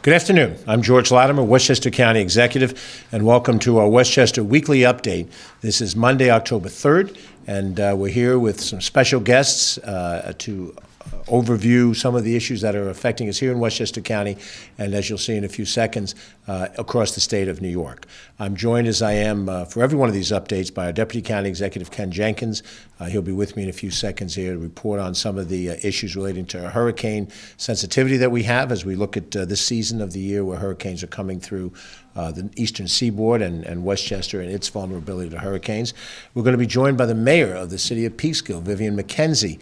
Good afternoon. I'm George Latimer, Westchester County Executive, and welcome to our Westchester Weekly Update. This is Monday, October 3rd, and we're here with some special guests to overview some of the issues that are affecting us here in Westchester County, and as you'll see in a few seconds, across the state of New York. I'm joined, as I am for every one of these updates, by our Deputy County Executive, Ken Jenkins. He'll be with me in a few seconds here to report on some of the issues relating to hurricane sensitivity that we have as we look at this season of the year where hurricanes are coming through the eastern seaboard and Westchester and its vulnerability to hurricanes. We're going to be joined by the mayor of the city of Peekskill, Vivian Mckenzie,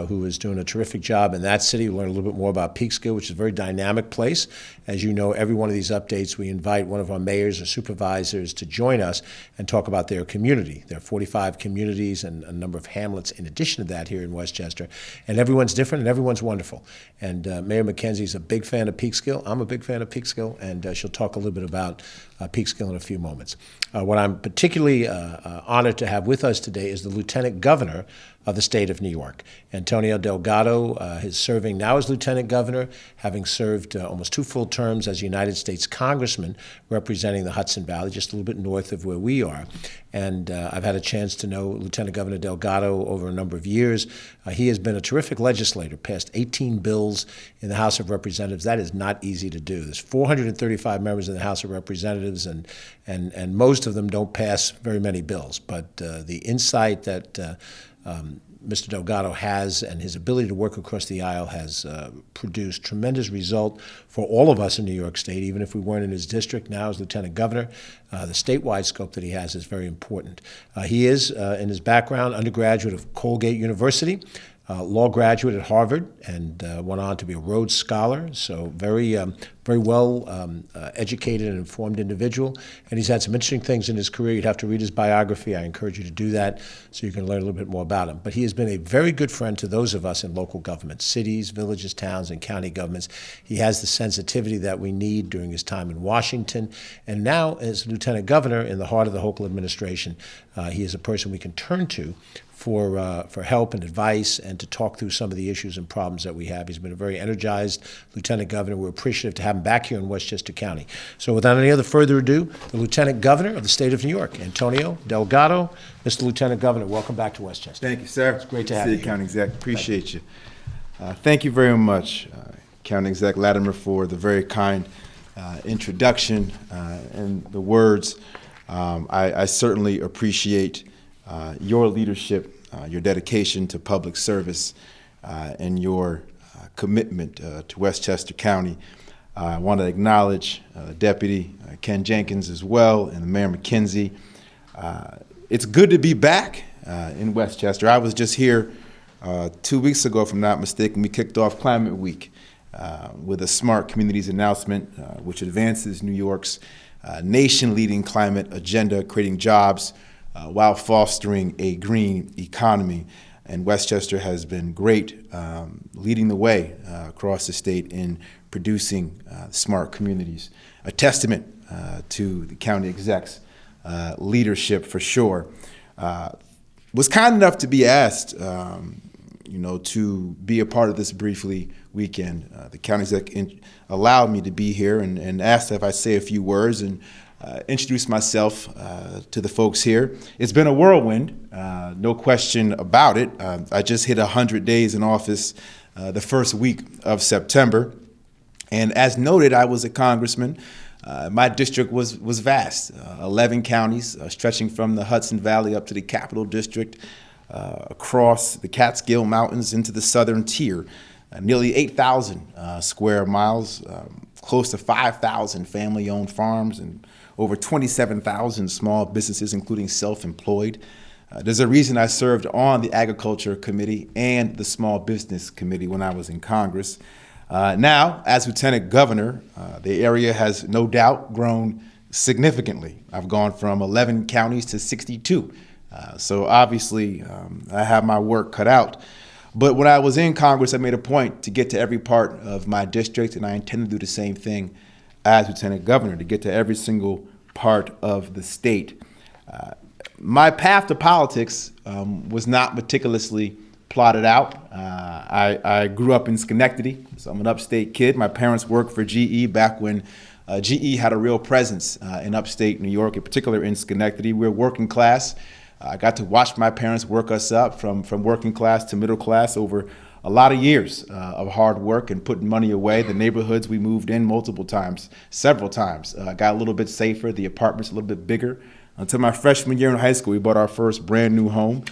who is doing a terrific job in that city. We'll learn a little bit more about Peekskill, which is a very dynamic place. As you know, every one of these updates, we invite one of our mayors or supervisors to join us and talk about their community. There are 45 communities and a number of hamlets in addition to that here in Westchester. And everyone's different and everyone's wonderful. And Mayor Mckenzie is a big fan of Peekskill. I'm a big fan of Peekskill, and she'll talk a little bit about Peekskill in a few moments. What I'm particularly honored to have with us today is the Lieutenant Governor of the state of New York. Antonio Delgado is serving now as Lieutenant Governor, having served almost 2 full terms as United States Congressman representing the Hudson Valley, just a little bit north of where we are. And I've had a chance to know Lieutenant Governor Delgado over a number of years. He has been a terrific legislator, passed 18 bills in the House of Representatives. That is not easy to do. There's 435 members in the House of Representatives, and most of them don't pass very many bills. But the insight that Mr. Delgado has and his ability to work across the aisle has produced tremendous result for all of us in New York State, even if we weren't in his district. Now as Lieutenant Governor, the statewide scope that he has is very important. He is, in his background, undergraduate of Colgate University, law graduate at Harvard, and went on to be a Rhodes Scholar, so very well educated and informed individual. And he's had some interesting things in his career. You'd have to read his biography. I encourage you to do that so you can learn a little bit more about him. But he has been a very good friend to those of us in local government, cities, villages, towns, and county governments. He has the sensitivity that we need during his time in Washington. And now, as Lieutenant Governor in the heart of the Hochul administration, he is a person we can turn to for help and advice and to talk through some of the issues and problems that we have. He's been a very energized Lieutenant Governor. We're appreciative to have him back here in Westchester County. So without any other further ado, the Lieutenant Governor of the state of New York, Antonio Delgado. Mr. Lieutenant Governor, welcome back to Westchester. Thank you, sir. It's great to have you. City County Exec, appreciate you. Thank you very much, County Exec Latimer, for the very kind introduction and the words. I certainly appreciate your leadership, your dedication to public service, and your commitment to Westchester County. I want to acknowledge Deputy Ken Jenkins as well, and Mayor Mckenzie. It's good to be back in Westchester. I was just here 2 weeks ago, if I'm not mistaken. We kicked off Climate Week with a Smart Communities announcement, which advances New York's nation-leading climate agenda, creating jobs while fostering a green economy. And Westchester has been great, leading the way across the state in producing smart communities. A testament to the county exec's leadership for sure. Was kind enough to be asked, to be a part of this briefly weekend. The county exec allowed me to be here and asked if I say a few words and introduce myself to the folks here. It's been a whirlwind, no question about it. I just hit 100 days in office the first week of September. And as noted, I was a congressman. My district was vast, 11 counties stretching from the Hudson Valley up to the Capital District, across the Catskill Mountains into the southern tier, nearly 8,000 square miles, close to 5,000 family-owned farms, and over 27,000 small businesses, including self-employed. There's a reason I served on the Agriculture Committee and the Small Business Committee when I was in Congress. Now, as Lieutenant Governor, the area has no doubt grown significantly. I've gone from 11 counties to 62. So obviously, I have my work cut out. But when I was in Congress, I made a point to get to every part of my district, and I intend to do the same thing as Lieutenant Governor, to get to every single part of the state. My path to politics was not meticulously plotted out. I grew up in Schenectady, so I'm an upstate kid. My parents worked for GE back when GE had a real presence in upstate New York, in particular in Schenectady. We're working class. I got to watch my parents work us up from working class to middle class over a lot of years of hard work and putting money away. The neighborhoods we moved in multiple times, several times, got a little bit safer, the apartments a little bit bigger. Until my freshman year in high school, we bought our first brand new home.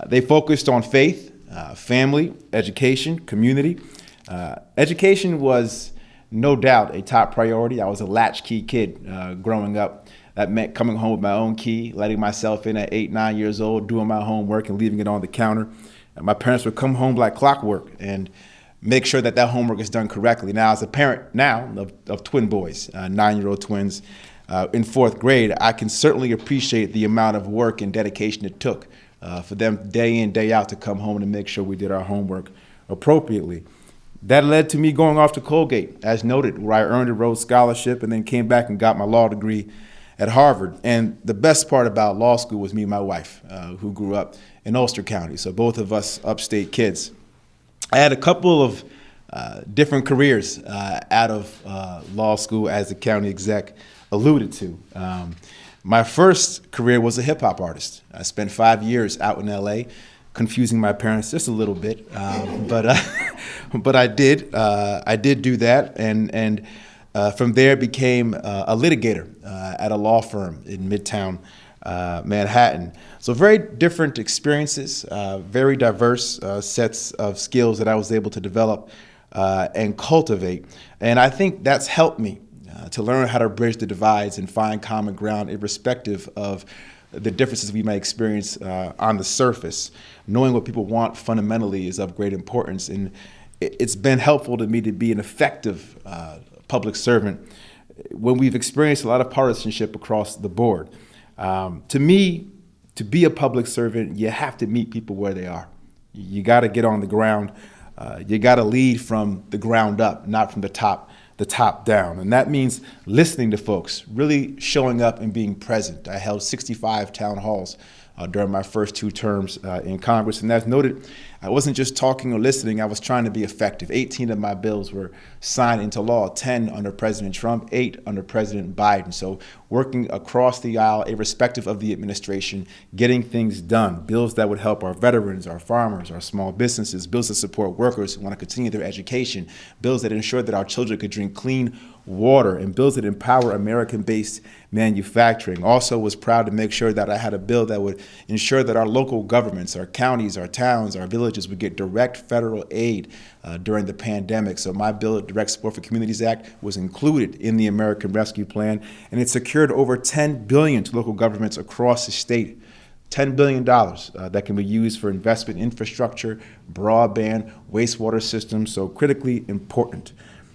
They focused on faith, family, education, community. Education was no doubt a top priority. I was a latchkey kid growing up. That meant coming home with my own key, letting myself in at 8, 9 years old, doing my homework and leaving it on the counter. And my parents would come home like clockwork and make sure that homework is done correctly. Now, as a parent of twin boys, 9-year-old twins in 4th grade, I can certainly appreciate the amount of work and dedication it took for them day in, day out to come home and make sure we did our homework appropriately. That led to me going off to Colgate, as noted, where I earned a Rhodes Scholarship and then came back and got my law degree at Harvard. And the best part about law school was me and my wife, who grew up in Ulster County, so both of us upstate kids. I had a couple of different careers out of law school, as the county exec alluded to. My first career was a hip hop artist. I spent 5 years out in LA, confusing my parents just a little bit, but I did do that, and from there became a litigator at a law firm in Midtown Manhattan. So very different experiences, very diverse sets of skills that I was able to develop and cultivate. And I think that's helped me to learn how to bridge the divides and find common ground irrespective of the differences we may experience on the surface. Knowing what people want fundamentally is of great importance. And it's been helpful to me to be an effective public servant when we've experienced a lot of partisanship across the board. To me, to be a public servant, you have to meet people where they are. You got to get on the ground. You got to lead from the ground up, not from the top down. And that means listening to folks, really showing up and being present. I held 65 town halls during my first 2 terms in Congress. And as noted, I wasn't just talking or listening, I was trying to be effective. 18 of my bills were signed into law, 10 under President Trump, 8 under President Biden. So working across the aisle, irrespective of the administration, getting things done. Bills that would help our veterans, our farmers, our small businesses, bills that support workers who want to continue their education, bills that ensure that our children could drink clean water, and bills that empower American-based manufacturing. Also was proud to make sure that I had a bill that would ensure that our local governments, our counties, our towns, our villages would get direct federal aid during the pandemic. So my bill, Direct Support for Communities Act, was included in the American Rescue Plan, and it secured over $10 billion to local governments across the state. $10 billion that can be used for investment in infrastructure, broadband, wastewater systems, so critically important.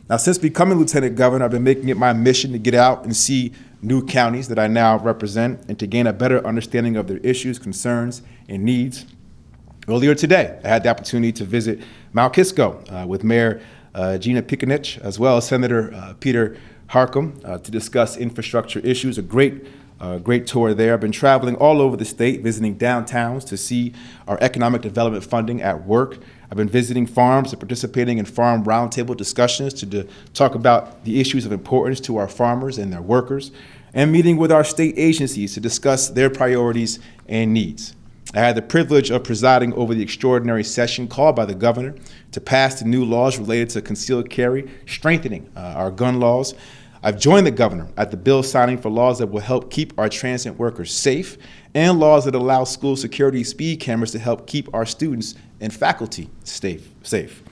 Now, since becoming Lieutenant Governor, I've been making it my mission to get out and see new counties that I now represent and to gain a better understanding of their issues, concerns, and needs. Earlier today, I had the opportunity to visit Mount Kisco with Mayor Gina Piconich, as well as Senator Peter Harcum, to discuss infrastructure issues. A great tour there. I've been traveling all over the state, visiting downtowns to see our economic development funding at work. I've been visiting farms and participating in farm roundtable discussions to talk about the issues of importance to our farmers and their workers, and meeting with our state agencies to discuss their priorities and needs. I had the privilege of presiding over the extraordinary session called by the governor to pass the new laws related to concealed carry, strengthening our gun laws. I've joined the governor at the bill signing for laws that will help keep our transit workers safe, and laws that allow school security speed cameras to help keep our students and faculty safe.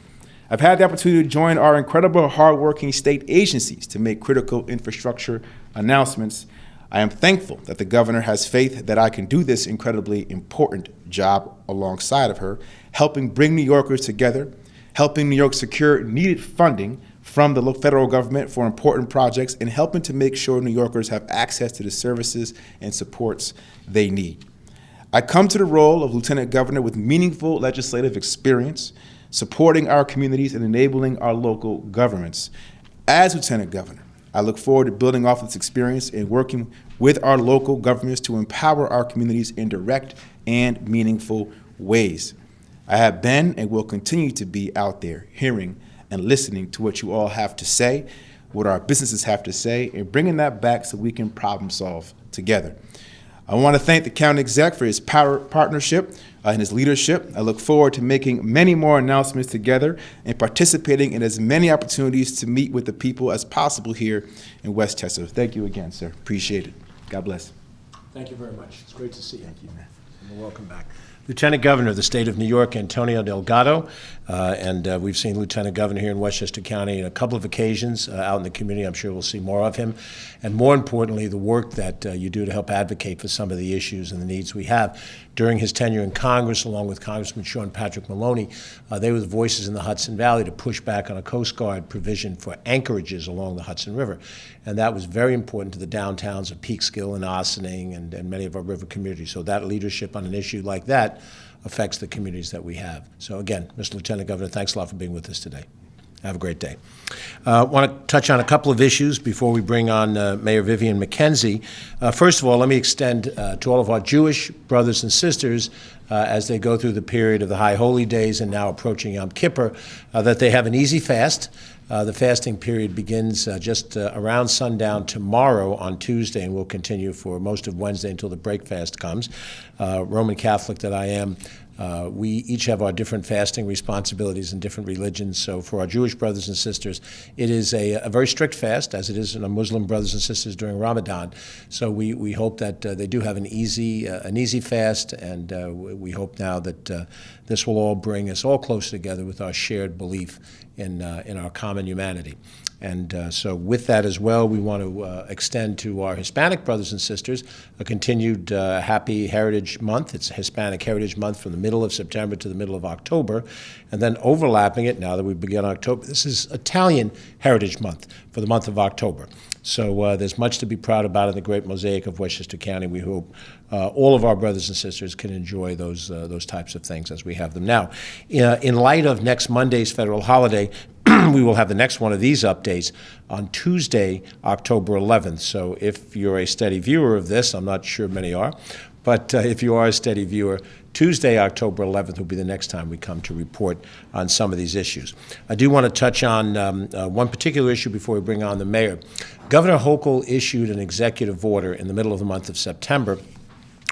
I've had the opportunity to join our incredible hardworking state agencies to make critical infrastructure announcements. I am thankful that the governor has faith that I can do this incredibly important job alongside of her, helping bring New Yorkers together, helping New York secure needed funding from the federal government for important projects, and helping to make sure New Yorkers have access to the services and supports they need. I come to the role of Lieutenant Governor with meaningful legislative experience, supporting our communities and enabling our local governments. As Lieutenant Governor, I look forward to building off this experience and working with our local governments to empower our communities in direct and meaningful ways. I have been and will continue to be out there hearing and listening to what you all have to say, what our businesses have to say, and bringing that back so we can problem solve together. I want to thank the county exec for his partnership and his leadership. I look forward to making many more announcements together and participating in as many opportunities to meet with the people as possible here in Westchester. Thank you again, sir. Appreciate it. God bless. Thank you very much. It's great to see you. Thank you, man. And welcome back. Lieutenant Governor of the State of New York, Antonio Delgado, and we've seen Lieutenant Governor here in Westchester County on a couple of occasions out in the community. I'm sure we'll see more of him. And more importantly, the work that you do to help advocate for some of the issues and the needs we have. During his tenure in Congress, along with Congressman Sean Patrick Maloney, they were the voices in the Hudson Valley to push back on a Coast Guard provision for anchorages along the Hudson River. And that was very important to the downtowns of Peekskill and Ossining and many of our river communities. So that leadership on an issue like that affects the communities that we have. So again, Mr. Lieutenant Governor, thanks a lot for being with us today. Have a great day. I want to touch on a couple of issues before we bring on Mayor Vivian Mckenzie. First of all, let me extend to all of our Jewish brothers and sisters as they go through the period of the High Holy Days and now approaching Yom Kippur, that they have an easy fast. The fasting period begins just around sundown tomorrow on Tuesday and will continue for most of Wednesday until the break fast comes. Roman Catholic that I am, we each have our different fasting responsibilities in different religions. So for our Jewish brothers and sisters, it is a very strict fast, as it is in our Muslim brothers and sisters during Ramadan. So we hope that they do have an easy fast, and we hope now that this will all bring us all closer together with our shared belief in our common humanity. And so with that as well, we want to extend to our Hispanic brothers and sisters a continued Happy Heritage Month. It's Hispanic Heritage Month from the middle of September to the middle of October. And then overlapping it, now that we begin October, this is Italian Heritage Month for the month of October. So there's much to be proud about in the great mosaic of Westchester County. We hope all of our brothers and sisters can enjoy those types of things as we have them now. In light of next Monday's federal holiday, we will have the next one of these updates on Tuesday, October 11th. So if you're a steady viewer of this, I'm not sure many are, but if you are a steady viewer, Tuesday, October 11th will be the next time we come to report on some of these issues. I do want to touch on one particular issue before we bring on the mayor. Governor Hochul issued an executive order in the middle of the month of September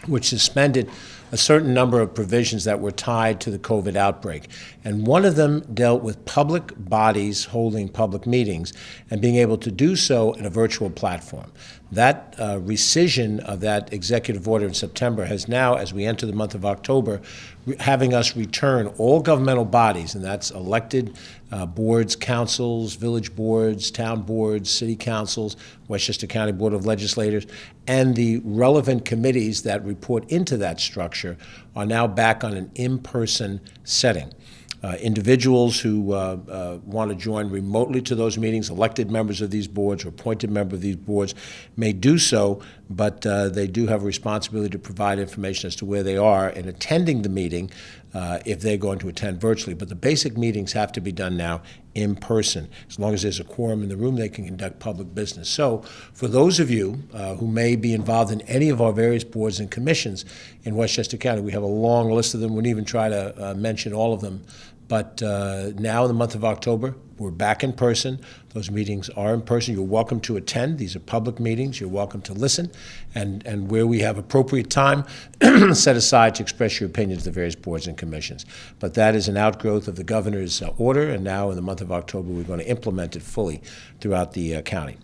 which suspended a certain number of provisions that were tied to the COVID outbreak. And one of them dealt with public bodies holding public meetings and being able to do so in a virtual platform. That rescission of that executive order in September has now, as we enter the month of October, having us return all governmental bodies, and that's elected boards, councils, village boards, town boards, city councils, Westchester County Board of Legislators, and the relevant committees that report into that structure are now back on an in-person setting. Individuals who want to join remotely to those meetings, elected members of these boards or appointed members of these boards, may do so, but they do have a responsibility to provide information as to where they are in attending the meeting if they're going to attend virtually. But the basic meetings have to be done now in person. As long as there's a quorum in the room, they can conduct public business. So for those of you who may be involved in any of our various boards and commissions in Westchester County, we have a long list of them. We wouldn't even try to mention all of them. But now in the month of October, we're back in person. Those meetings are in person. You're welcome to attend. These are public meetings. You're welcome to listen. And where we have appropriate time set aside to express your opinions to the various boards and commissions. But that is an outgrowth of the governor's order, and now in the month of October, we're going to implement it fully throughout the county.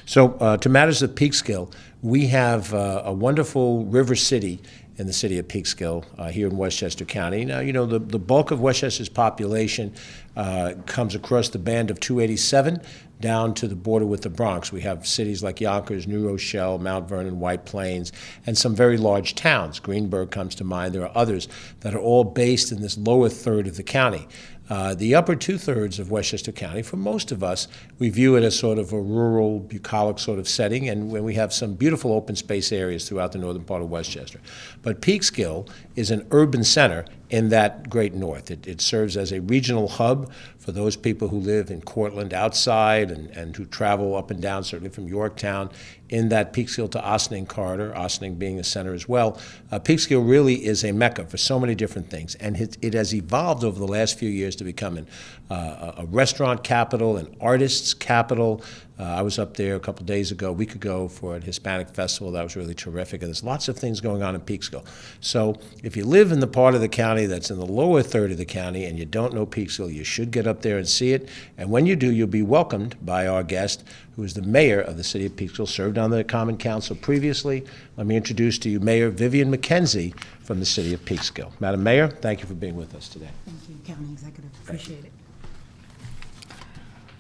So to matters of Peekskill, we have a wonderful river city in the city of Peekskill here in Westchester County. Now, you know, the bulk of Westchester's population comes across the band of 287 down to the border with the Bronx. We have cities like Yonkers, New Rochelle, Mount Vernon, White Plains, and some very large towns. Greenburgh comes to mind. There are others that are all based in this lower third of the county. The upper two-thirds of Westchester County, for most of us, we view it as sort of a rural, bucolic sort of setting, and when we have some beautiful open space areas throughout the northern part of Westchester. But Peekskill is an urban center in that great north. It serves as a regional hub for those people who live in Cortland outside and who travel up and down, certainly from Yorktown, in that Peekskill to Ossining corridor, Ossining being a center as well. Peekskill really is a mecca for so many different things, and it has evolved over the last few years to become a restaurant capital, an artists capital. I was up there a couple days ago, a week ago, for a Hispanic festival. That was really terrific. And there's lots of things going on in Peekskill. So if you live in the part of the county that's in the lower third of the county and you don't know Peekskill, you should get up there and see it. And when you do, you'll be welcomed by our guest, who is the mayor of the city of Peekskill, served on the Common Council previously. Let me introduce to you Mayor Vivian Mckenzie from the city of Peekskill. Madam Mayor, thank you for being with us today. Thank you, County Executive. Appreciate it.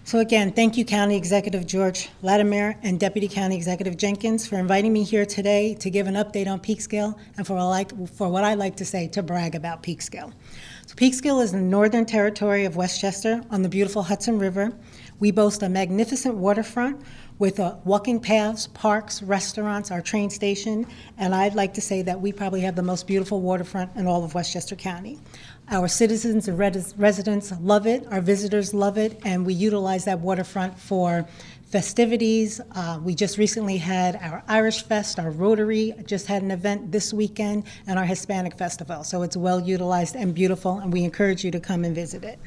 So again, thank you, County Executive George Latimer and Deputy County Executive Jenkins, for inviting me here today to give an update on Peekskill and for what I like to say, to brag about Peekskill. So Peekskill is in the Northern Territory of Westchester on the beautiful Hudson River. We boast a magnificent waterfront with walking paths, parks, restaurants, our train station, and I'd like to say that we probably have the most beautiful waterfront in all of Westchester County. Our citizens and residents love it, our visitors love it, and we utilize that waterfront for festivities. We just recently had our Irish Fest, our Rotary just had an event this weekend, and our Hispanic Festival. So it's well utilized and beautiful, and we encourage you to come and visit it.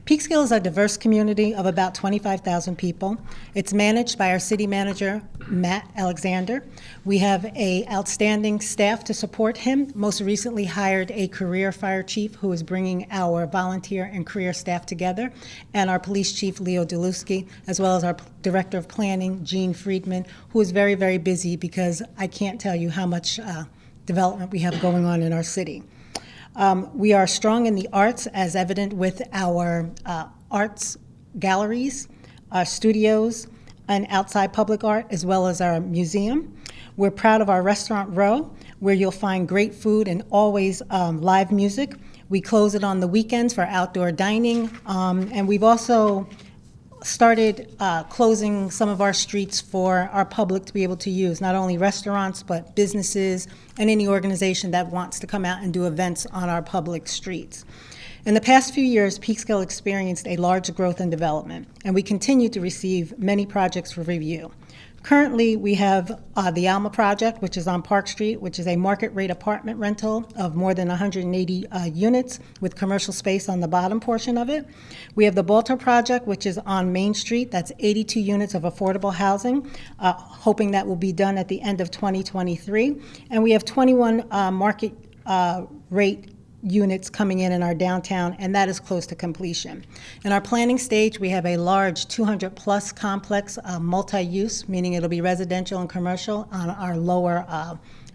Peekskill is a diverse community of about 25,000 people. It's managed by our city manager, Matt Alexander. We have an outstanding staff to support him. Most recently hired a career fire chief who is bringing our volunteer and career staff together, and our police chief, Leo Deluski, as well as our director of planning, Gene Friedman, who is very, very busy because I can't tell you how much development we have going on in our city. We are strong in the arts, as evident with our arts galleries, our studios, and outside public art, as well as our museum. We're proud of our restaurant row, where you'll find great food and always live music. We close it on the weekends for outdoor dining, and we've also started closing some of our streets for our public to be able to use, not only restaurants, but businesses and any organization that wants to come out and do events on our public streets. In the past few years, Peekskill experienced a large growth and development, and we continue to receive many projects for review. Currently, we have the Alma project, which is on Park Street, which is a market rate apartment rental of more than 180 units with commercial space on the bottom portion of it. We have the Baltimore project, which is on Main Street. That's 82 units of affordable housing, hoping that will be done at the end of 2023. And we have 21 market rate units coming in our downtown, and that is close to completion. In our planning stage, we have a large 200-plus complex, multi-use, meaning it'll be residential and commercial on our lower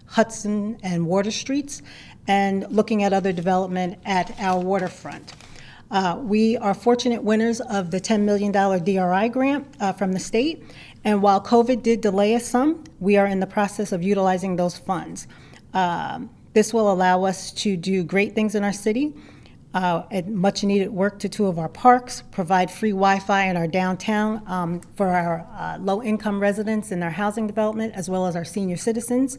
Hudson and Water Streets, and looking at other development at our waterfront. We are fortunate winners of the $10 million DRI grant from the state, and while COVID did delay us some, we are in the process of utilizing those funds. This will allow us to do great things in our city, much needed work to two of our parks, provide free Wi-Fi in our downtown for our low-income residents in our housing development, as well as our senior citizens,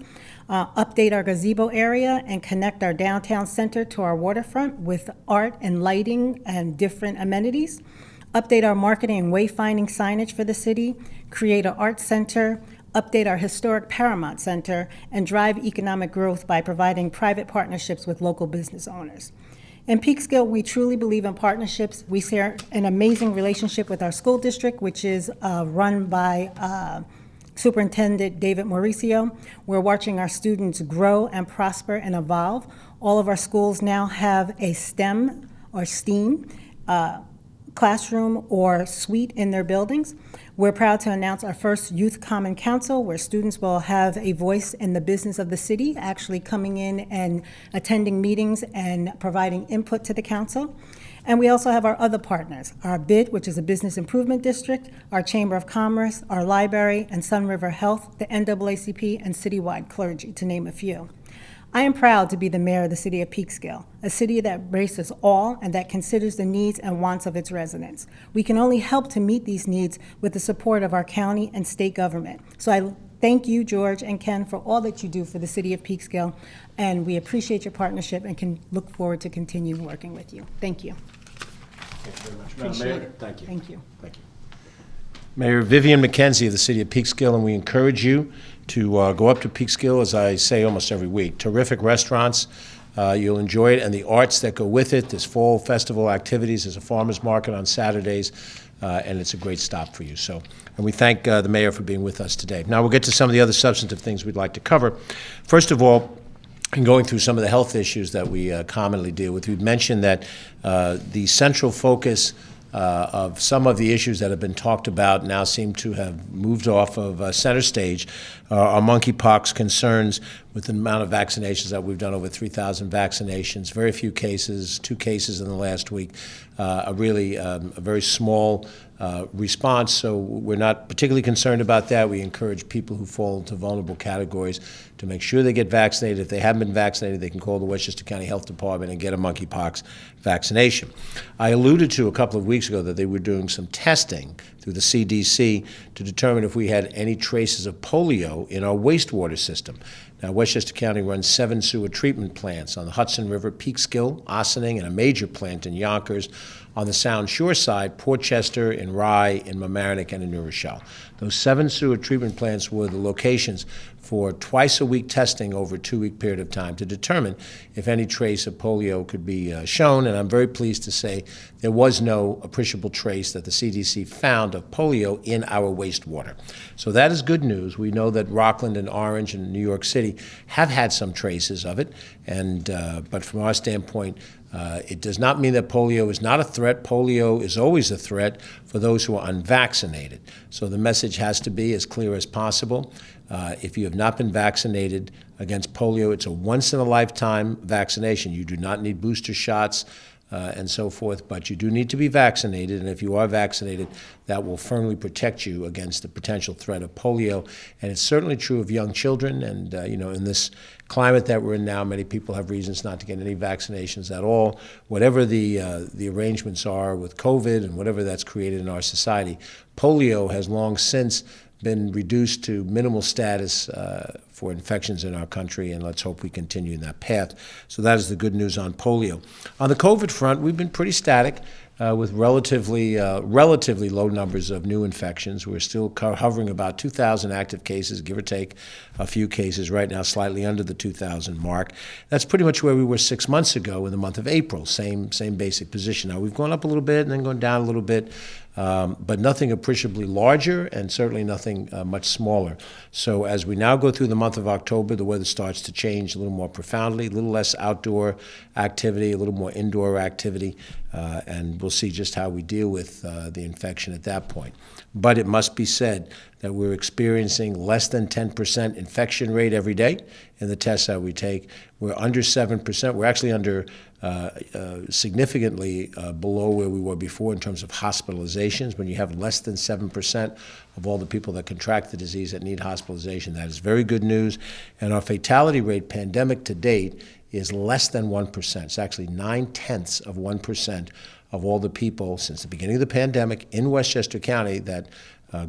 update our gazebo area and connect our downtown center to our waterfront with art and lighting and different amenities, update our marketing and wayfinding signage for the city, create an art center, update our historic Paramount Center, and drive economic growth by providing private partnerships with local business owners. In Peekskill, we truly believe in partnerships. We share an amazing relationship with our school district, which is run by Superintendent David Mauricio. We're watching our students grow and prosper and evolve. All of our schools now have a STEM or STEAM classroom or suite in their buildings. We're proud to announce our first Youth Common Council, where students will have a voice in the business of the city, actually coming in and attending meetings and providing input to the council. And we also have our other partners, our BID, which is a business improvement district, our Chamber of Commerce, our library, and Sun River Health, the NAACP, and citywide clergy, to name a few. I am proud to be the mayor of the city of Peekskill, a city that embraces all and that considers the needs and wants of its residents. We can only help to meet these needs with the support of our county and state government. So I thank you, George and Ken, for all that you do for the city of Peekskill, and we appreciate your partnership and can look forward to continuing working with you. Thank you. Thank you very much. Appreciate it. Thank you. Thank you. Thank you. Mayor Vivian Mckenzie of the city of Peekskill, and we encourage you to go up to Peekskill, as I say almost every week. Terrific restaurants. You'll enjoy it, and the arts that go with it. There's fall festival activities. There's a farmer's market on Saturdays, and it's a great stop for you. And we thank the mayor for being with us today. Now we'll get to some of the other substantive things we'd like to cover. First of all, in going through some of the health issues that we commonly deal with, we've mentioned that the central focus of some of the issues that have been talked about now seem to have moved off of center stage are monkeypox concerns with the amount of vaccinations that we've done, over 3,000 vaccinations, very few cases, 2 cases in the last week, a very small response, so we're not particularly concerned about that. We encourage people who fall into vulnerable categories to make sure they get vaccinated. If they haven't been vaccinated, they can call the Westchester County Health Department and get a monkeypox vaccination. I alluded to a couple of weeks ago that they were doing some testing through the CDC to determine if we had any traces of polio in our wastewater system. Now, Westchester County runs 7 sewer treatment plants on the Hudson River, Peekskill, Ossining, and a major plant in Yonkers. On the Sound Shore side, Portchester, in Rye, in Mamaroneck, and in New Rochelle. Those 7 sewer treatment plants were the locations for twice-a-week testing over a 2-week period of time to determine if any trace of polio could be shown, and I'm very pleased to say there was no appreciable trace that the CDC found of polio in our wastewater. So that is good news. We know that Rockland and Orange and New York City have had some traces of it, and but from our standpoint, it does not mean that polio is not a threat. Polio is always a threat for those who are unvaccinated. So the message has to be as clear as possible. If you have not been vaccinated against polio, it's a once-in-a-lifetime vaccination. You do not need booster shots and so forth, but you do need to be vaccinated, and if you are vaccinated, that will firmly protect you against the potential threat of polio. And it's certainly true of young children, and in this climate that we're in now, many people have reasons not to get any vaccinations at all. Whatever the arrangements are with COVID and whatever that's created in our society, polio has long since been reduced to minimal status for infections in our country, and let's hope we continue in that path. So that is the good news on polio. On the COVID front, we've been pretty static with relatively low numbers of new infections. We're still hovering about 2,000 active cases, give or take a few cases, right now slightly under the 2,000 mark. That's pretty much where we were 6 months ago in the month of April, same basic position. Now, we've gone up a little bit and then gone down a little bit, but nothing appreciably larger and certainly nothing much smaller. So as we now go through the month of October, the weather starts to change a little more profoundly, a little less outdoor activity, a little more indoor activity, and we'll see just how we deal with the infection at that point. But it must be said that we're experiencing less than 10% infection rate every day in the tests that we take. We're under 7%. We're actually under significantly below where we were before in terms of hospitalizations. When you have less than 7% of all the people that contract the disease that need hospitalization, that is very good news. And our fatality rate, pandemic to date, is less than 1%. It's actually 0.9% of all the people since the beginning of the pandemic in Westchester County that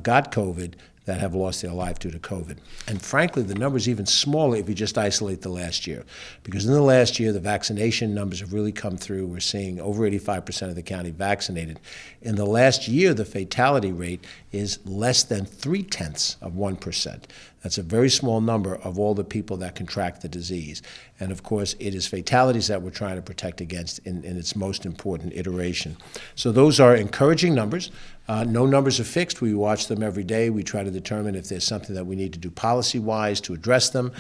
got COVID that have lost their life due to COVID. And frankly, the number's even smaller if you just isolate the last year. Because in the last year, the vaccination numbers have really come through. We're seeing over 85% of the county vaccinated. In the last year, the fatality rate is less than 0.3%. That's a very small number of all the people that contract the disease. And of course, it is fatalities that we're trying to protect against in its most important iteration. So those are encouraging numbers. No numbers are fixed. We watch them every day. We try to determine if there's something that we need to do policy-wise to address them.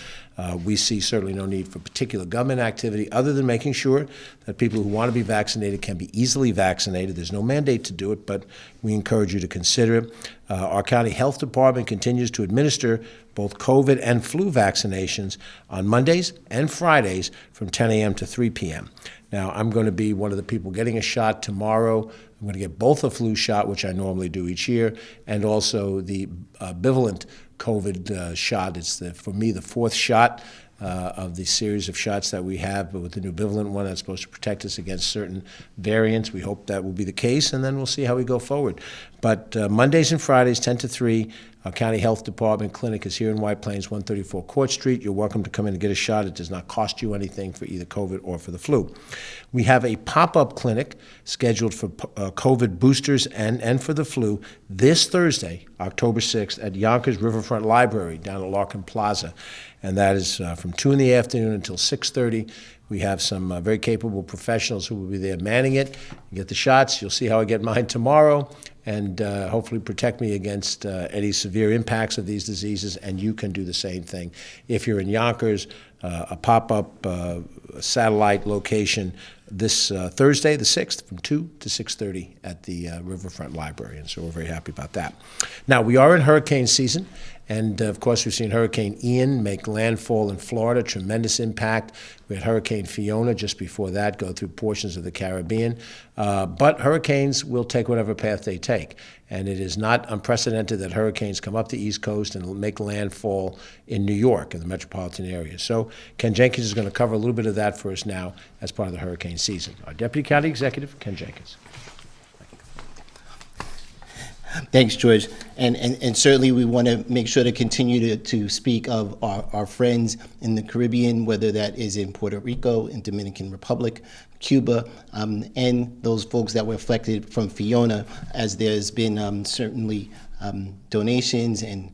We see certainly no need for particular government activity other than making sure that people who want to be vaccinated can be easily vaccinated. There's no mandate to do it, but we encourage you to consider it. Our county health department continues to administer both COVID and flu vaccinations on Mondays and Fridays from 10 a.m. to 3 p.m. Now, I'm going to be one of the people getting a shot tomorrow. I'm going to get both a flu shot, which I normally do each year, and also the bivalent COVID shot. It's, for me, the 4th shot of the series of shots that we have, but with the new bivalent one that's supposed to protect us against certain variants. We hope that will be the case, and then we'll see how we go forward. But Mondays and Fridays, 10 to 3, Our County Health Department clinic is here in White Plains, 134 Court Street. You're welcome to come in and get a shot. It does not cost you anything for either COVID or for the flu. We have a pop-up clinic scheduled for COVID boosters and for the flu this Thursday, October 6th, at Yonkers Riverfront Library down at Larkin Plaza. And that is from 2 in the afternoon until 6:30. We have some very capable professionals who will be there manning it. You get the shots. You'll see how I get mine tomorrow, and hopefully protect me against any severe impacts of these diseases, and you can do the same thing. If you're in Yonkers, a pop-up satellite location this Thursday, the 6th, from 2 to 6:30 at the Riverfront Library, and so we're very happy about that. Now, we are in hurricane season, and of course, we've seen Hurricane Ian make landfall in Florida, tremendous impact. We had Hurricane Fiona just before that go through portions of the Caribbean. But hurricanes will take whatever path they take. And it is not unprecedented that hurricanes come up the East Coast and make landfall in New York, in the metropolitan area. So Ken Jenkins is going to cover a little bit of that for us now as part of the hurricane season. Our Deputy County Executive, Ken Jenkins. Thanks, George. And certainly we want to make sure to continue to speak of our friends in the Caribbean, whether that is in Puerto Rico, in Dominican Republic, Cuba, and those folks that were affected from Fiona, as there's been certainly donations and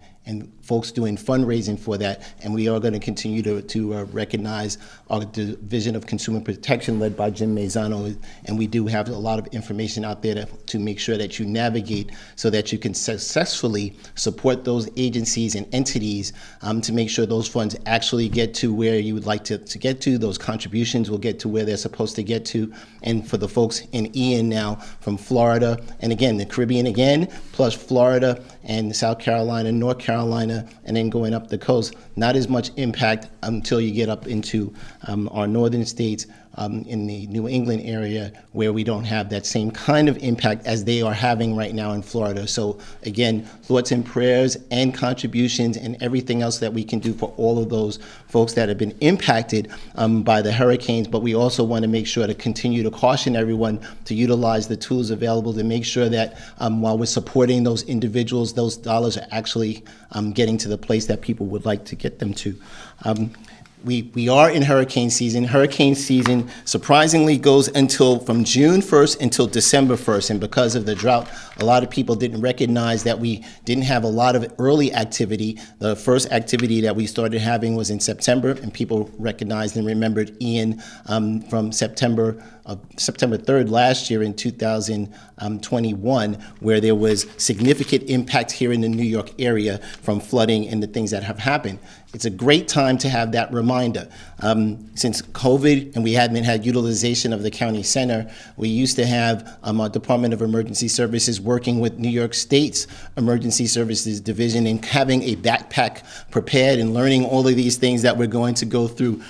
folks doing fundraising for that. And we are going to continue to recognize our Division of Consumer Protection led by Jim Mazzano. And we do have a lot of information out there to make sure that you navigate so that you can successfully support those agencies and entities to make sure those funds actually get to where you would like to get to. Those contributions will get to where they're supposed to get to. And for the folks in Ian now from Florida, and again, the Caribbean again, plus Florida and South Carolina, North Carolina, and then going up the coast, not as much impact until you get up into our northern states in the New England area, where we don't have that same kind of impact as they are having right now in Florida. So again, thoughts and prayers and contributions and everything else that we can do for all of those folks that have been impacted by the hurricanes. But we also want to make sure to continue to caution everyone to utilize the tools available to make sure that while we're supporting those individuals, those dollars are actually getting to the place that people would like to get them to. We are in hurricane season. Hurricane season surprisingly goes from June 1st until December 1st. And because of the drought, a lot of people didn't recognize that we didn't have a lot of early activity. The first activity that we started having was in September, and people recognized and remembered Ian from September 3rd last year in 2021, where there was significant impact here in the New York area from flooding and the things that have happened. It's a great time to have that reminder. Since COVID and we hadn't had utilization of the county center, we used to have our Department of Emergency Services working with New York State's Emergency Services Division and having a backpack prepared and learning all of these things that we're going to go through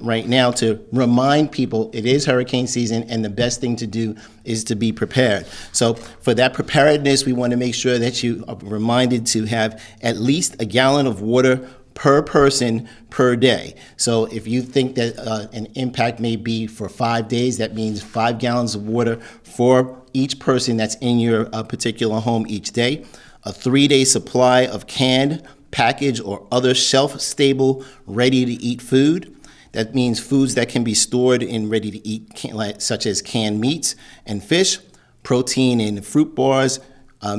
right now to remind people it is hurricane season and the best thing to do is to be prepared. So for that preparedness, we want to make sure that you are reminded to have at least a gallon of water per person per day. So if you think that an impact may be for 5 days, that means 5 gallons of water for each person that's in your particular home each day. A 3-day supply of canned, packaged, or other shelf-stable, ready-to-eat food. That means foods that can be stored in ready-to-eat, such as canned meats and fish, protein in fruit bars,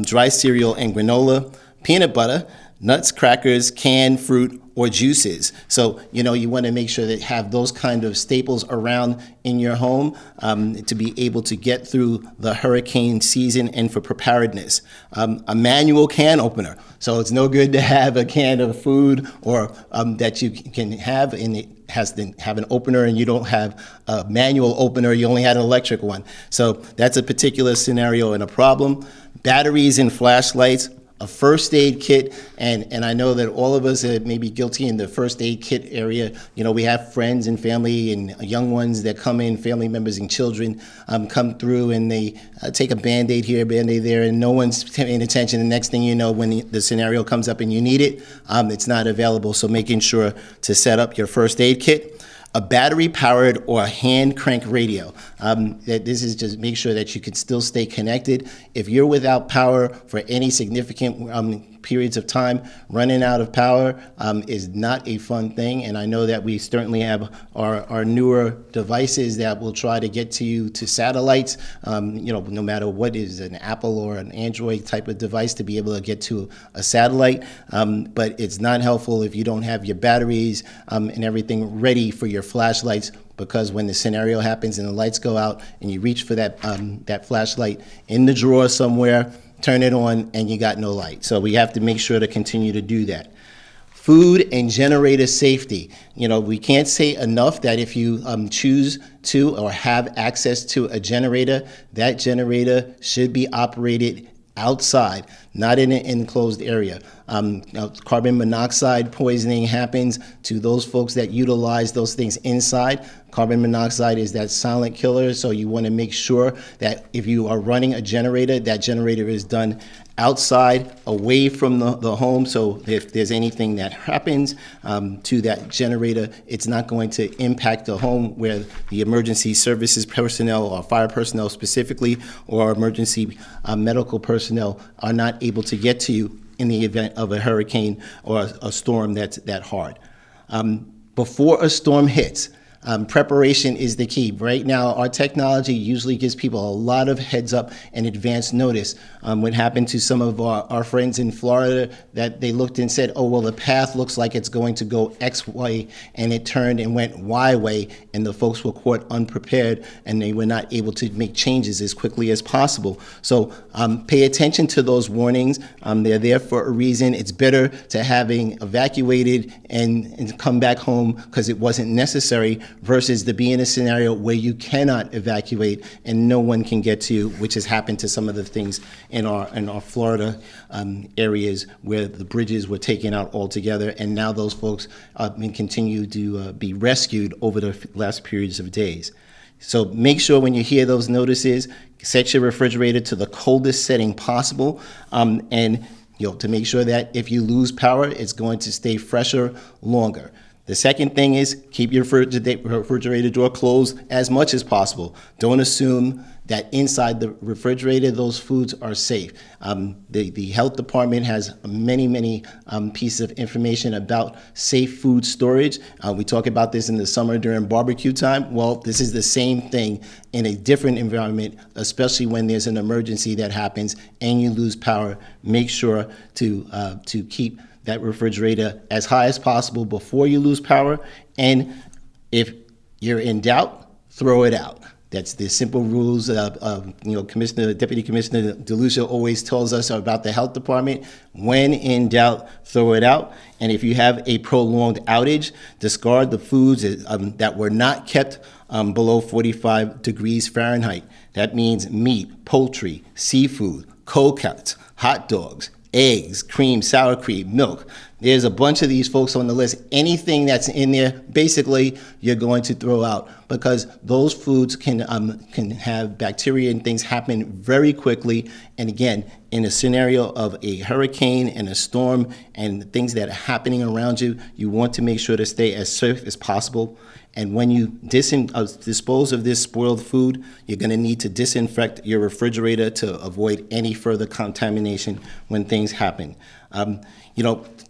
dry cereal and granola, peanut butter, nuts, crackers, canned fruit, or juices. So, you want to make sure that you have those kind of staples around in your home to be able to get through the hurricane season and for preparedness. A manual can opener. So it's no good to have a can of food or that you can have and it has to have an opener and you don't have a manual opener, you only had an electric one. So that's a particular scenario and a problem. Batteries and flashlights, a first aid kit, and I know that all of us may be guilty in the first aid kit area. We have friends and family and young ones that come in, family members and children come through and they take a Band-Aid here, Band-Aid there, and no one's paying attention. The next thing you know, when the scenario comes up and you need it, it's not available. So making sure to set up your first aid kit. A battery-powered or a hand-crank radio. This is just make sure that you can still stay connected. If you're without power for any significant periods of time. Running out of power is not a fun thing, and I know that we certainly have our newer devices that will try to get to you to satellites, no matter what is an Apple or an Android type of device to be able to get to a satellite, but it's not helpful if you don't have your batteries and everything ready for your flashlights, because when the scenario happens and the lights go out and you reach for that flashlight in the drawer somewhere, turn it on and you got no light. So we have to make sure to continue to do that. Food and generator safety. We can't say enough that if you choose to or have access to a generator, that generator should be operated outside, not in an enclosed area. Carbon monoxide poisoning happens to those folks that utilize those things inside. Carbon monoxide is that silent killer, so you want to make sure that if you are running a generator, that generator is done outside, away from the home, so if there's anything that happens to that generator, it's not going to impact the home where the emergency services personnel or fire personnel specifically, or emergency medical personnel are not able to get to you in the event of a hurricane or a storm that's that hard. Before a storm hits, preparation is the key. Right now, our technology usually gives people a lot of heads up and advance notice. What happened to some of our friends in Florida, that they looked and said, oh, well, the path looks like it's going to go X way, and it turned and went Y way, and the folks were caught unprepared, and they were not able to make changes as quickly as possible. So pay attention to those warnings. They're there for a reason. It's better to having evacuated and come back home because it wasn't necessary, versus to be in a scenario where you cannot evacuate and no one can get to you, which has happened to some of the things in our Florida areas where the bridges were taken out altogether, and now those folks continue to be rescued over the last periods of days. So make sure when you hear those notices, set your refrigerator to the coldest setting possible, and to make sure that if you lose power, it's going to stay fresher longer. The second thing is keep your refrigerator door closed as much as possible. Don't assume that inside the refrigerator those foods are safe. The health department has many pieces of information about safe food storage. We talk about this in the summer during barbecue time. Well, this is the same thing in a different environment, especially when there's an emergency that happens and you lose power. Make sure to keep that refrigerator as high as possible before you lose power, and if you're in doubt, throw it out. That's the simple rules Deputy Commissioner DeLucia always tells us about the health department. When in doubt, throw it out. And if you have a prolonged outage, discard the foods that were not kept below 45 degrees Fahrenheit. That means meat, poultry, seafood, cold cuts, hot dogs, eggs, cream, sour cream, milk. There's a bunch of these folks on the list. Anything that's in there, basically, you're going to throw out, because those foods can have bacteria and things happen very quickly. And again, in a scenario of a hurricane and a storm and things that are happening around you, you want to make sure to stay as safe as possible. And when you dispose of this spoiled food, you're going to need to disinfect your refrigerator to avoid any further contamination when things happen.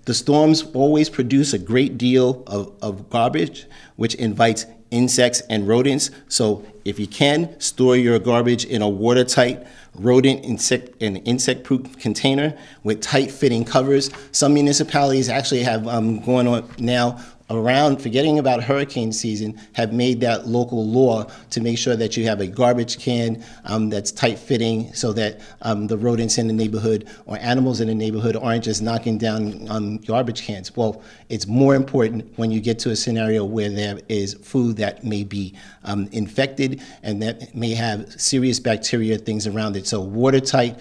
The storms always produce a great deal of garbage, which invites insects and rodents. So if you can, store your garbage in a watertight, rodent, and insect-proof container with tight-fitting covers. Some municipalities actually have going on now around, forgetting about hurricane season, have made that local law to make sure that you have a garbage can that's tight-fitting, so that the rodents in the neighborhood or animals in the neighborhood aren't just knocking down garbage cans. Well, it's more important when you get to a scenario where there is food that may be infected and that may have serious bacteria, things around it. So watertight,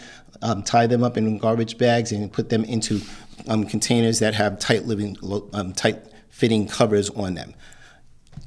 tie them up in garbage bags and put them into containers that have tight-fitting covers on them.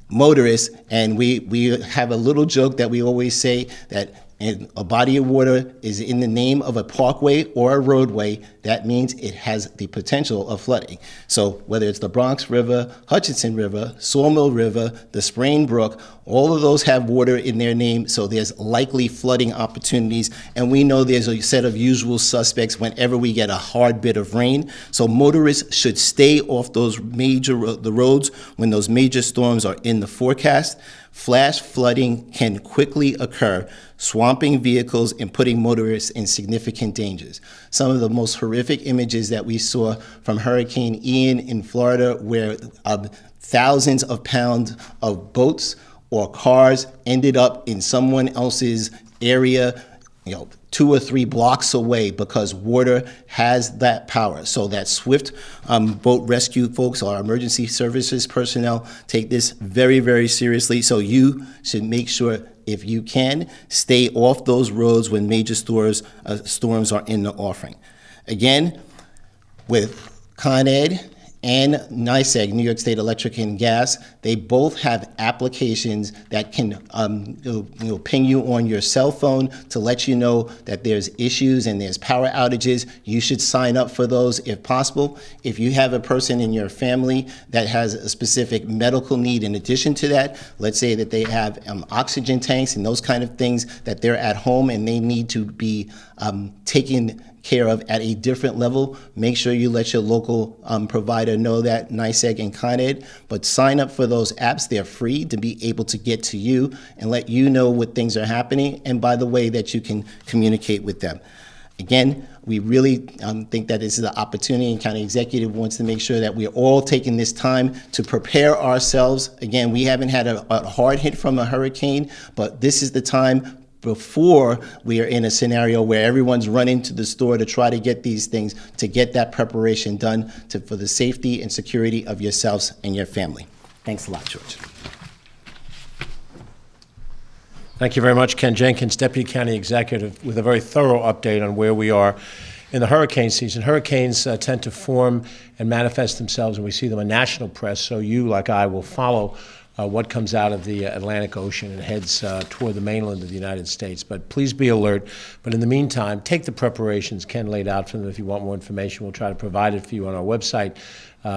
Motorists, and we have a little joke that we always say that a body of water is in the name of a parkway or a roadway. that means it has the potential of flooding. So whether it's the Bronx River, Hutchinson River, Sawmill River, the Sprain Brook, all of those have water in their name, so there's likely flooding opportunities. And we know there's a set of usual suspects whenever we get a hard bit of rain. So motorists should stay off those the roads when those major storms are in the forecast. Flash flooding can quickly occur, swamping vehicles and putting motorists in significant dangers. Some of the most horrific images that we saw from Hurricane Ian in Florida, where thousands of pounds of boats or cars ended up in someone else's area, 2 or 3 blocks away, because water has that power. So that swift boat rescue folks, our emergency services personnel, take this very, very seriously. So you should make sure, if you can, stay off those roads when major storms are in the offing. Again, with Con Ed and NYSEG, New York State Electric and Gas, they both have applications that can ping you on your cell phone to let you know that there's issues and there's power outages. You should sign up for those if possible. If you have a person in your family that has a specific medical need in addition to that, let's say that they have oxygen tanks and those kind of things, that they're at home and they need to be taken care of at a different level, make sure you let your local provider know that, NYSEG and Con Ed, but sign up for those apps. They're free to be able to get to you and let you know what things are happening, and by the way that you can communicate with them. Again, we really think that this is an opportunity, and County Executive wants to make sure that we're all taking this time to prepare ourselves. Again, we haven't had a hard hit from a hurricane, but this is the time before we are in a scenario where everyone's running to the store to try to get these things, to get that preparation done for the safety and security of yourselves and your family. Thanks a lot, George. Thank you very much, Ken Jenkins, Deputy County Executive, with a very thorough update on where we are in the hurricane season. Hurricanes tend to form and manifest themselves, and we see them in national press, so you, like I, will follow what comes out of the Atlantic Ocean and heads toward the mainland of the United States. But please be alert. But in the meantime, take the preparations Ken laid out for them. If you want more information, we'll try to provide it for you on our website.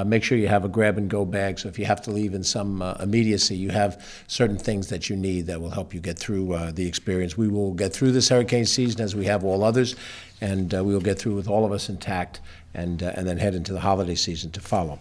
Make sure you have a grab-and-go bag, so if you have to leave in some immediacy, you have certain things that you need that will help you get through the experience. We will get through this hurricane season as we have all others, and we will get through with all of us intact, and then head into the holiday season to follow.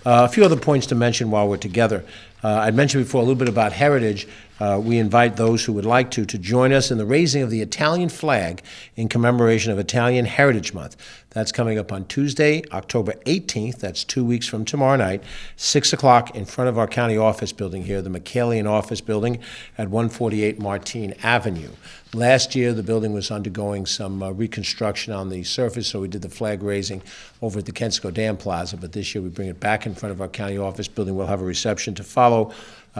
A few other points to mention while we're together. I'd mentioned before a little bit about heritage. We invite those who would like to join us in the raising of the Italian flag in commemoration of Italian Heritage Month. That's coming up on Tuesday, October 18th. That's 2 weeks from tomorrow night, 6 o'clock in front of our county office building here, the McKalian office building at 148 Martine Avenue. Last year, the building was undergoing some reconstruction on the surface, so we did the flag raising over at the Kensico Dam Plaza, but this year we bring it back in front of our county office building. We'll have a reception to follow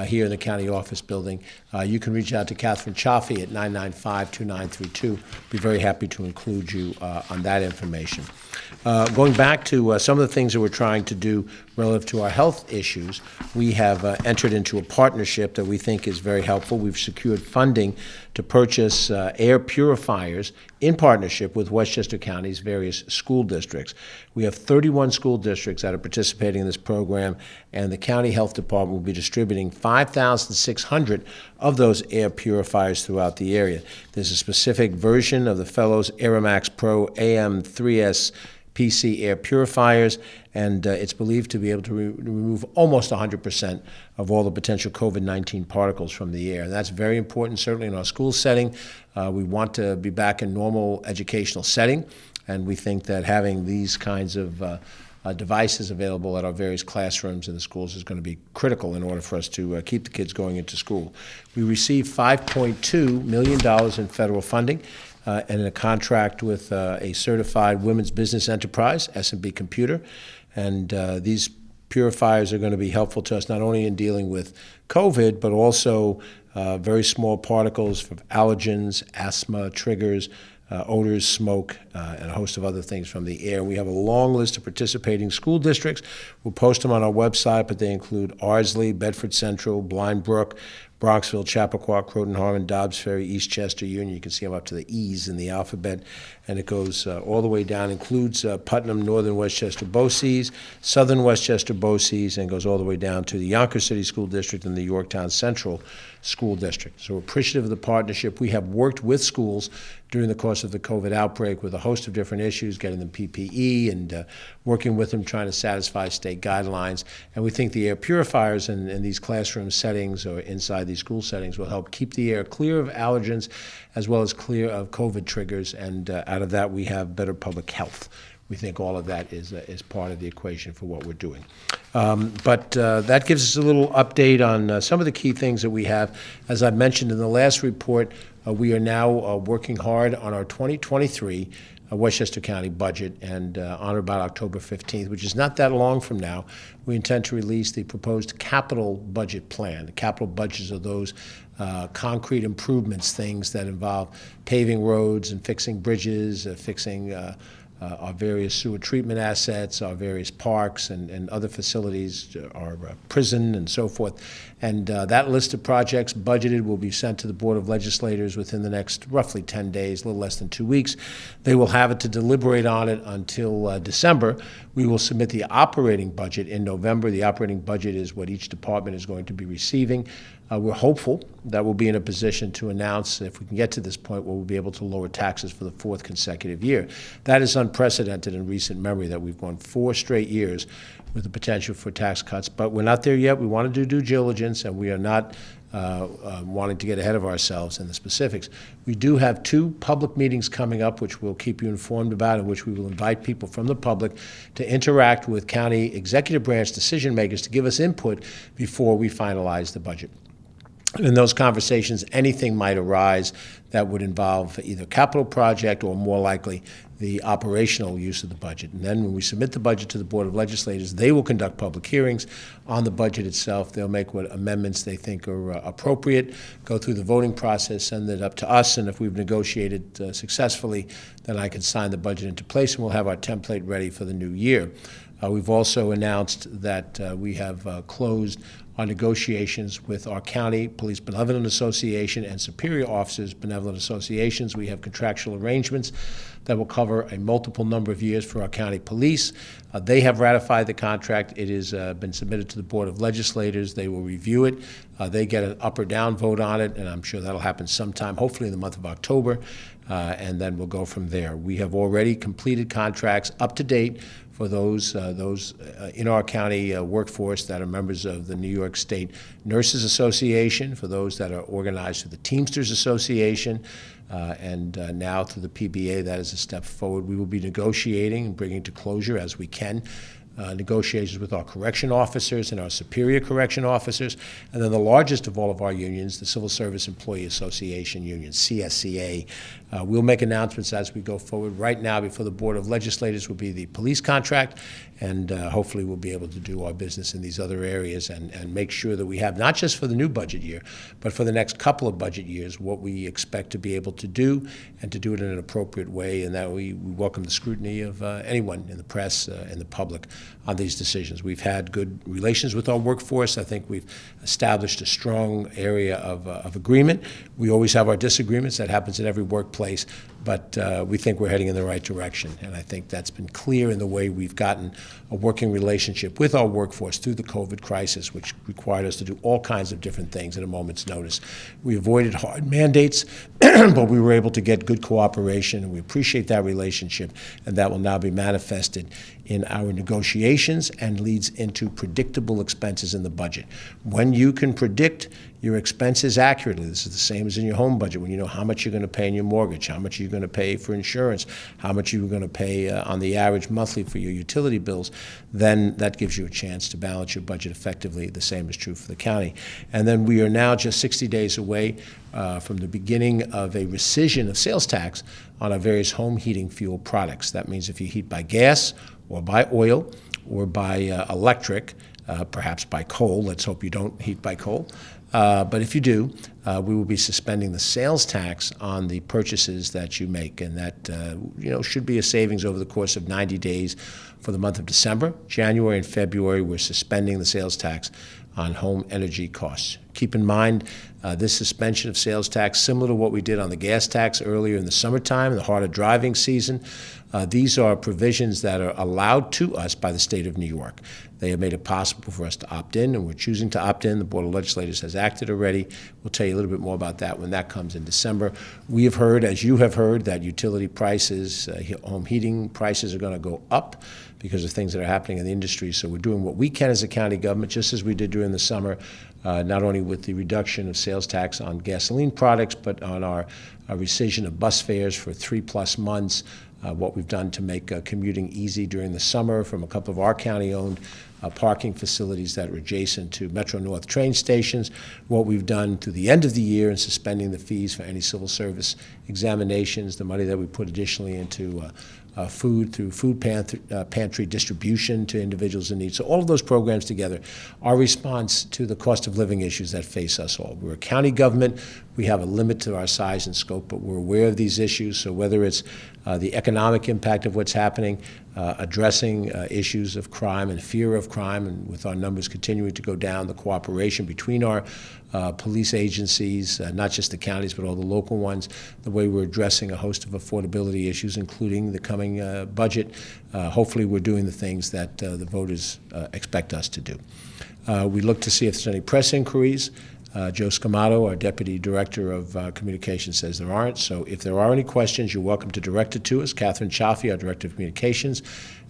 here in the county office building. You can reach out to Catherine Chaffee at 995-2932. Be very happy to include you on that information. Going back to some of the things that we're trying to do relative to our health issues, we have entered into a partnership that we think is very helpful. We've secured funding to purchase air purifiers in partnership with Westchester County's various school districts. We have 31 school districts that are participating in this program, and the county health department will be distributing 5,600 of those air purifiers throughout the area. There's a specific version of the Fellows Aeromax Pro AM3S PC air purifiers, and it's believed to be able to remove almost 100% of all the potential COVID-19 particles from the air. And that's very important, certainly in our school setting. We want to be back in normal educational setting, and we think that having these kinds of devices available at our various classrooms in the schools is going to be critical in order for us to keep the kids going into school. We received $5.2 million in federal funding and in a contract with a certified women's business enterprise, S&B Computer. And these purifiers are going to be helpful to us not only in dealing with COVID, but also very small particles from allergens, asthma, triggers, odors, smoke, and a host of other things from the air. We have a long list of participating school districts. We'll post them on our website, but they include Ardsley, Bedford Central, Blind Brook, Bronxville, Chappaqua, Croton, Harmon, Dobbs Ferry, Eastchester, Union. You can see them up to the E's in the alphabet, and it goes all the way down, includes Putnam, Northern Westchester, Boces, Southern Westchester, Boces, and goes all the way down to the Yonkers City School District and the Yorktown Central School District. So we're appreciative of the partnership. We have worked with schools during the course of the COVID outbreak with a host of different issues, getting them PPE and working with them, trying to satisfy state guidelines. And we think the air purifiers in these classroom settings or inside these school settings will help keep the air clear of allergens as well as clear of COVID triggers. And out of that, we have better public health. We think all of that is part of the equation for what we're doing. But that gives us a little update on some of the key things that we have. As I mentioned in the last report, we are now working hard on our 2023 Westchester County budget, and on or about October 15th, which is not that long from now, we intend to release the proposed capital budget plan. The capital budgets are those concrete improvements, things that involve paving roads and fixing bridges, fixing our various sewer treatment assets, our various parks and other facilities, our prison and so forth. And that list of projects budgeted will be sent to the Board of Legislators within the next roughly 10 days, a little less than 2 weeks. They will have it to deliberate on it until December. We will submit the operating budget in November. The operating budget is what each department is going to be receiving. We're hopeful that we'll be in a position to announce, if we can get to this point, where we'll be able to lower taxes for the 4th consecutive year. That is unprecedented in recent memory, that we've gone 4 straight years with the potential for tax cuts. But we're not there yet. We want to do due diligence, and we are not wanting to get ahead of ourselves in the specifics. We do have 2 public meetings coming up, which we'll keep you informed about, in which we will invite people from the public to interact with county executive branch decision makers to give us input before we finalize the budget. In those conversations, anything might arise that would involve either capital project or, more likely, the operational use of the budget. And then when we submit the budget to the Board of Legislators, they will conduct public hearings on the budget itself. They'll make what amendments they think are appropriate, go through the voting process, send it up to us, and if we've negotiated successfully, then I can sign the budget into place, and we'll have our template ready for the new year. We've also announced that we have closed our negotiations with our County Police Benevolent Association and Superior Officers Benevolent Associations. We have contractual arrangements that will cover a multiple number of years for our county police. They have ratified the contract. It has been submitted to the Board of Legislators. They will review it. They get an up or down vote on it, and I'm sure that'll happen sometime, hopefully in the month of October, and then we'll go from there. We have already completed contracts up to date for those in our county workforce that are members of the New York State Nurses Association, for those that are organized through the Teamsters Association, and now through the PBA. That is a step forward. We will be negotiating and bringing to closure as we can negotiations with our correction officers and our superior correction officers, and then the largest of all of our unions, the Civil Service Employee Association Union, CSCA. We'll make announcements as we go forward. Right now, before the Board of Legislators, will be the police contract, and hopefully we'll be able to do our business in these other areas and make sure that we have, not just for the new budget year, but for the next couple of budget years, what we expect to be able to do, and to do it in an appropriate way, and that we welcome the scrutiny of anyone in the press and the public on these decisions. We've had good relations with our workforce. I think we've established a strong area of agreement. We always have our disagreements. That happens in every workplace, but we think we're heading in the right direction. And I think that's been clear in the way we've gotten a working relationship with our workforce through the COVID crisis, which required us to do all kinds of different things at a moment's notice. We avoided hard mandates, but we were able to get good cooperation, and we appreciate that relationship, and that will now be manifested in our negotiations and leads into predictable expenses in the budget. When you can predict your expenses accurately, this is the same as in your home budget, when you know how much you're going to pay in your mortgage, how much you're going to pay for insurance, how much you're going to pay on the average monthly for your utility bills, then that gives you a chance to balance your budget effectively. The same is true for the county. And then we are now just 60 days away from the beginning of a rescission of sales tax on our various home heating fuel products. That means if you heat by gas or by oil or by electric, perhaps by coal, let's hope you don't heat by coal, but if you do, we will be suspending the sales tax on the purchases that you make, and that should be a savings over the course of 90 days for the month of December. January and February, we're suspending the sales tax on home energy costs. Keep in mind, this suspension of sales tax, similar to what we did on the gas tax earlier in the summertime, in the heart of driving season, these are provisions that are allowed to us by the state of New York. They have made it possible for us to opt in, and we're choosing to opt in. The Board of Legislators has acted already. We'll tell you a little bit more about that when that comes in December. We have heard, as you have heard, that utility prices, home heating prices are going to go up because of things that are happening in the industry. So we're doing what we can as a county government, just as we did during the summer, not only with the reduction of sales tax on gasoline products, but on our rescission of bus fares for 3+ months, what we've done to make commuting easy during the summer from a couple of our county-owned parking facilities that are adjacent to Metro North train stations, what we've done through the end of the year in suspending the fees for any civil service examinations, the money that we put additionally into food through food pantry distribution to individuals in need. So all of those programs together are response to the cost of living issues that face us all. We're a county government. We have a limit to our size and scope, but we're aware of these issues. So whether it's the economic impact of what's happening, addressing issues of crime and fear of crime, and with our numbers continuing to go down, the cooperation between our police agencies, not just the counties, but all the local ones, the way we're addressing a host of affordability issues, including the coming budget. Hopefully we're doing the things that the voters expect us to do. We look to see if there's any press inquiries. Joe Scamato, our Deputy Director of Communications, says there aren't. So if there are any questions, you're welcome to direct it to us. Catherine Chaffee, our Director of Communications,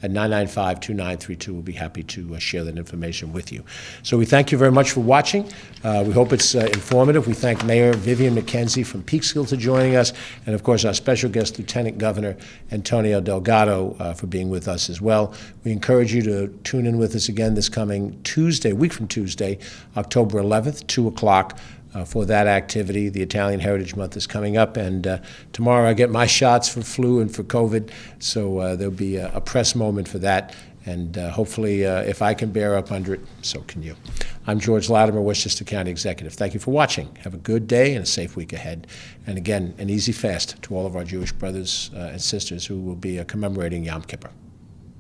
at 995-2932. We'll be happy to share that information with you. So we thank you very much for watching. We hope it's informative. We thank Mayor Vivian Mckenzie from Peekskill for joining us, and of course our special guest, Lieutenant Governor Antonio Delgado, for being with us as well. We encourage you to tune in with us again this coming Tuesday, a week from Tuesday, October 11th, 2 o'clock. For that activity. The Italian Heritage Month is coming up, and tomorrow I get my shots for flu and for COVID, so there'll be a press moment for that, and hopefully if I can bear up under it, so can you. I'm George Latimer, Westchester County Executive. Thank you for watching. Have a good day and a safe week ahead. And again, an easy fast to all of our Jewish brothers and sisters who will be commemorating Yom Kippur.